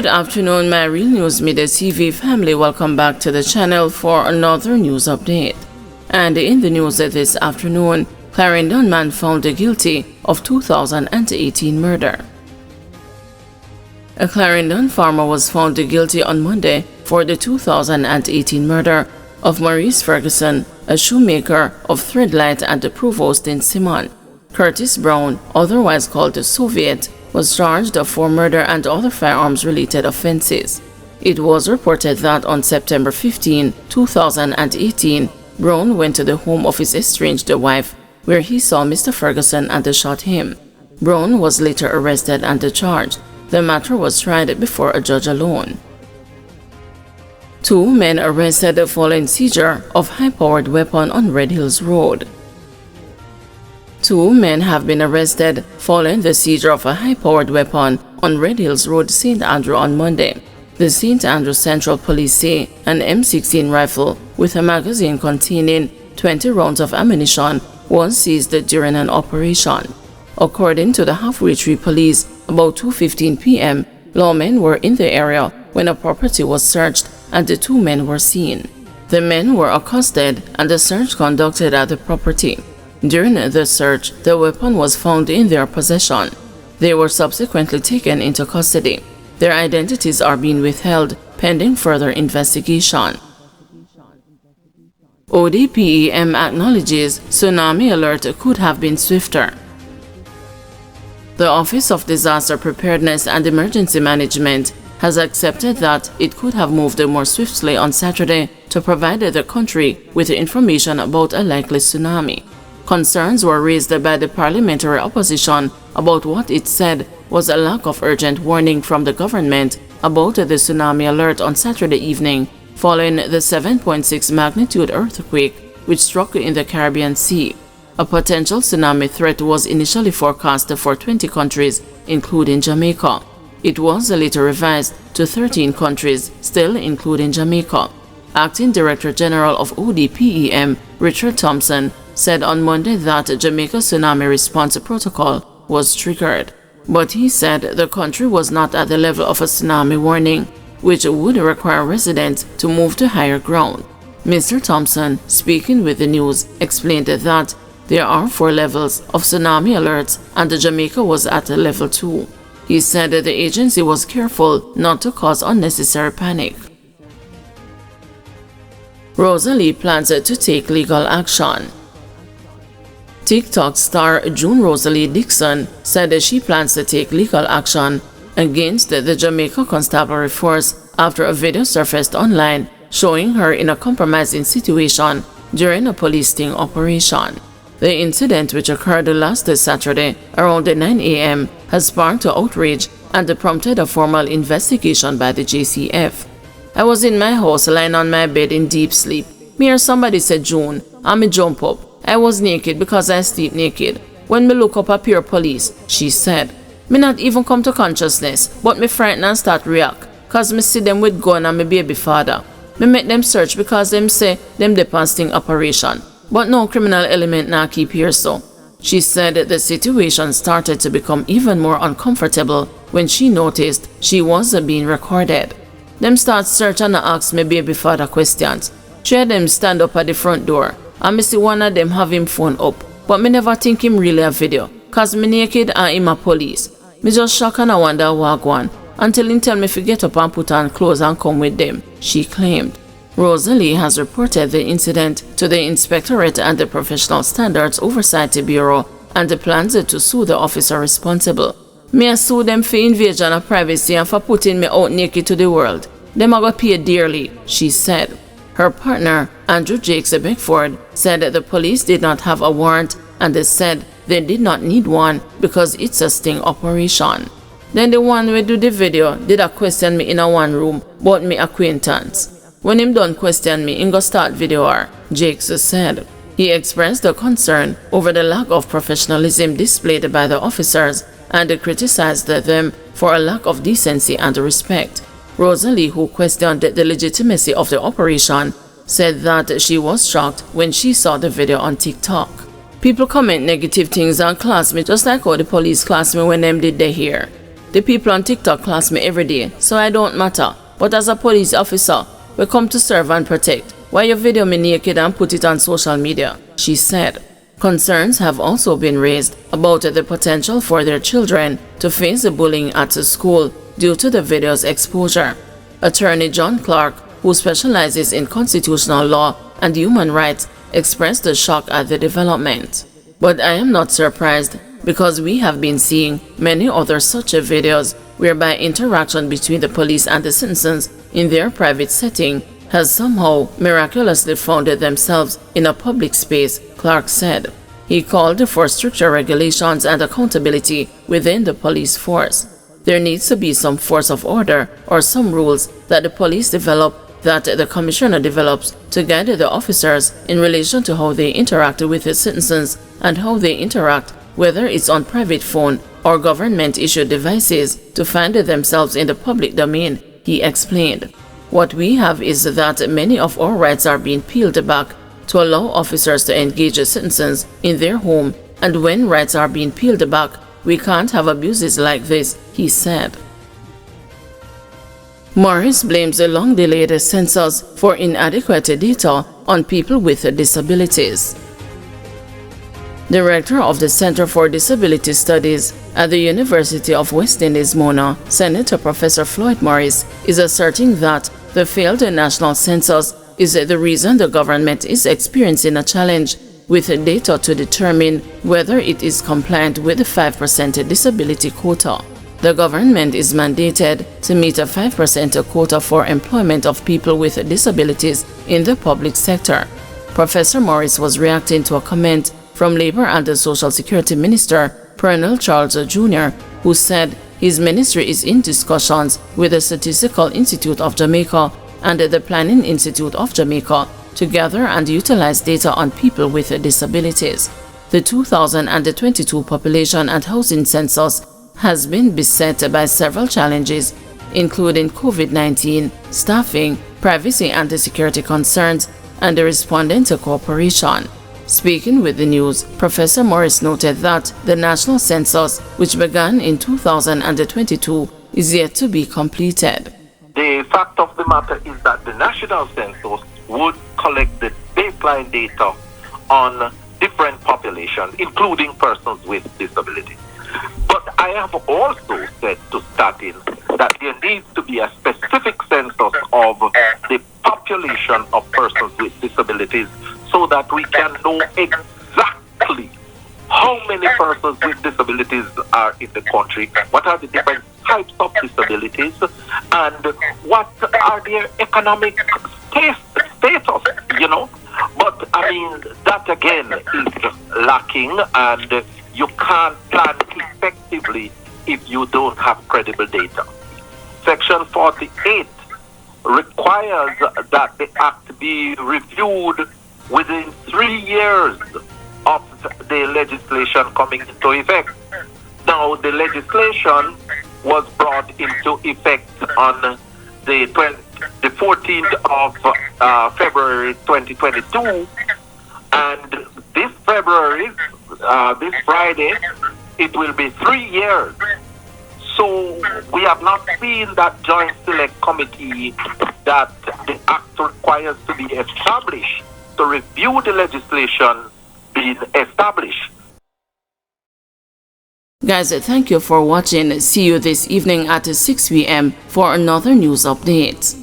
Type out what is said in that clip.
afternoon, my Real News Midday TV family. Welcome back to the channel for another news update. And in the news this afternoon, Clarendon man found guilty of 2018 murder. A Clarendon farmer was found guilty on Monday for the 2018 murder of Maurice Ferguson, a shoemaker of Threadlight and the provost in Simon. Curtis Brown, otherwise called the Soviet, was charged for murder and other firearms-related offenses. It was reported that on September 15, 2018, Brown went to the home of his estranged wife, where he saw Mr. Ferguson and shot him. Brown was later arrested and charged. The matter was tried before a judge alone. 2 men arrested following seizure of high-powered weapon on Red Hills Road. 2 men have been arrested following the seizure of a high-powered weapon on Red Hills Road, St. Andrew on Monday. The St. Andrew Central Police say an M16 rifle with a magazine containing 20 rounds of ammunition was seized during an operation. According to the Halfway Tree Police, about 2:15 p.m., lawmen were in the area when a property was searched and the 2 men were seen. The men were accosted and the search conducted at the property. During the search, the weapon was found in their possession. They were subsequently taken into custody. Their identities are being withheld pending further investigation. ODPEM acknowledges tsunami alert could have been swifter. The Office of Disaster Preparedness and Emergency Management has accepted that it could have moved more swiftly on Saturday to provide the country with information about a likely tsunami. Concerns were raised by the parliamentary opposition about what it said was a lack of urgent warning from the government about the tsunami alert on Saturday evening following the 7.6 magnitude earthquake which struck in the Caribbean Sea. A potential tsunami threat was initially forecast for 20 countries, including Jamaica. It was later revised to 13 countries, still including Jamaica. Acting Director General of ODPEM, Richard Thompson, said on Monday that Jamaica's tsunami response protocol was triggered. But he said the country was not at the level of a tsunami warning, which would require residents to move to higher ground. Mr. Thompson, speaking with the news, explained that there are 4 levels of tsunami alerts and Jamaica was at level 2. He said the agency was careful not to cause unnecessary panic. Rosalie plans to take legal action. TikTok star June Rosalie Dixon said that she plans to take legal action against the Jamaica Constabulary Force after a video surfaced online showing her in a compromising situation during a police sting operation. The incident, which occurred last Saturday around 9 a.m., has sparked outrage and prompted a formal investigation by the JCF. I was in my house lying on my bed in deep sleep. Me or somebody said June, and me jump up. I was naked because I sleep naked. When me look up appear police, she said. Me not even come to consciousness, but me frightened and start react, cause me see them with gun and me baby father. Me make them search because them say them dey on sting operation. But no criminal element now keep here so. She said the situation started to become even more uncomfortable when she noticed she was being recorded. Them start search and ask me baby father questions. 3 of them stand up at the front door. And me see one of them have him phone up, but me never think him really a video, cause me naked and him a police. Me just shock and I wonder what one, until him tell me to get up and put on clothes and come with them, she claimed. Rosalie has reported the incident to the Inspectorate and the Professional Standards Oversight Bureau and plans to sue the officer responsible. Me a sue them for invasion of privacy and for putting me out naked to the world. Them a go pay dearly, she said. Her partner, Andrew Jakes Beckford, said that the police did not have a warrant and they said they did not need one because it's a sting operation. Then the one who do the video did a question me in a one room about me acquaintance. When him done question me, him go start video her, Jakes said. He expressed a concern over the lack of professionalism displayed by the officers and criticized them for a lack of decency and respect. Rosalie, who questioned the legitimacy of the operation, said that she was shocked when she saw the video on TikTok. People comment negative things on class me just like how the police class me when them did they here. The people on TikTok class me every day, so I don't matter. But as a police officer, we come to serve and protect. Why you video me naked and put it on social media?" she said. Concerns have also been raised about the potential for their children to face bullying at school due to the video's exposure. Attorney John Clark, who specializes in constitutional law and human rights, expressed the shock at the development. "But I am not surprised, because we have been seeing many other such videos whereby interaction between the police and the citizens in their private setting has somehow miraculously found themselves in a public space," Clark said. He called for stricter regulations and accountability within the police force. There needs to be some force of order or some rules that the police develop, that the commissioner develops to guide the officers in relation to how they interact with the citizens and how they interact, whether it's on private phone or government-issued devices, to find themselves in the public domain, he explained. "What we have is that many of our rights are being peeled back to allow officers to engage citizens in their home, and when rights are being peeled back, we can't have abuses like this," he said. Morris blames the long-delayed census for inadequate data on people with disabilities. Director of the Center for Disability Studies at the University of West Indies, Mona, Senator Professor Floyd Morris, is asserting that the failed national census is the reason the government is experiencing a challenge with data to determine whether it is compliant with the 5% disability quota. The government is mandated to meet a 5% quota for employment of people with disabilities in the public sector. Professor Morris was reacting to a comment from Labor and the Social Security Minister Pernell Charles Jr., who said his ministry is in discussions with the Statistical Institute of Jamaica and the Planning Institute of Jamaica to gather and utilize data on people with disabilities. The 2022 population and housing census has been beset by several challenges, including COVID-19, staffing, privacy and security concerns, and the responding to cooperation. Speaking with the news, Professor Morris noted that the national census, which began in 2022, is yet to be completed. The fact of the matter is that the national census would collect the baseline data on different populations, including persons with disabilities. But I have also said to start in that there needs to be a specific census of the population of persons with disabilities so that we can know exactly how many persons with disabilities are in the country, what are the different types of disabilities, and what are their economic status, But I mean, that again is lacking, and you can't plan effectively if you don't have credible data. Section 48 requires that the act be reviewed within 3 years of the legislation coming into effect. Now, the legislation was brought into effect on the 14th of February 2022, and this February, this Friday, it will be 3 years. So we have not seen that joint select committee that the act requires to be established to review the legislation being established. Guys, thank you for watching. See you this evening at 6 p.m. for another news update.